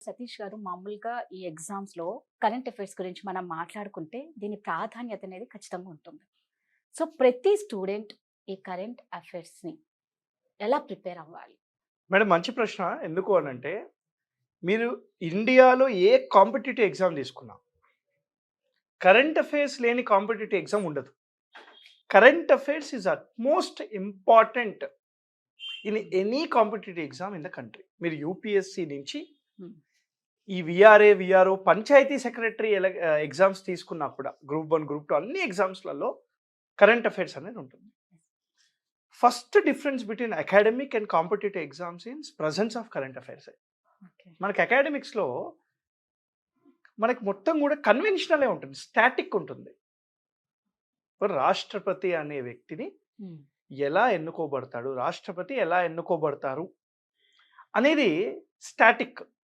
సతీష్ గారు, మామూలుగా ఈ ఎగ్జామ్స్‌లో కరెంట్ అఫైర్స్ గురించి మనం మాట్లాడుకుంటే దీని ప్రాధాన్యత అనేది ఖచ్చితంగా ఉంటుంది. సో, ప్రతి స్టూడెంట్ ఈ కరెంట్ అఫైర్స్‌ని ఎలా ప్రిపేర్ అవ్వాలి? మేడం మంచి ప్రశ్న. ఎందుకు అనంటే, మీరు ఇండియాలో ఏ కాంపిటీటివ్ ఎగ్జామ్ తీసుకున్నా, కరెంట్ అఫైర్స్ లేని కాంపిటీటివ్ ఎగ్జామ్ ఉండదు. Current affairs is utmost important in any competitive exam in the country. మీరు యూపీఎస్‌సి నుంచి హ్మ్. ఈ VRA, VRO, panchayat secretary exams తీసుకున్నా కూడా గ్రూప్ 1, గ్రూప్ 2 అన్ని ఎగ్జామ్స్‌లలో కరెంట్ అఫైర్స్ అనేది ఉంటుంది. First difference between academic and competitive exams is presence of current affairs. Okay. మనకి అకాడమిక్స్‌లో మనకి మొత్తం కూడా కన్వెన్షనలే ఉంటుంది. స్టాటిక్ ఉంటుంది. రాష్ట్రపతి అనే వ్యక్తిని హ్మ్. ఎలా ఎన్నుకోబడతాడు? రాష్ట్రపతి ఎలా ఎన్నుకోబడతారు? అనేది స్టాటిక్.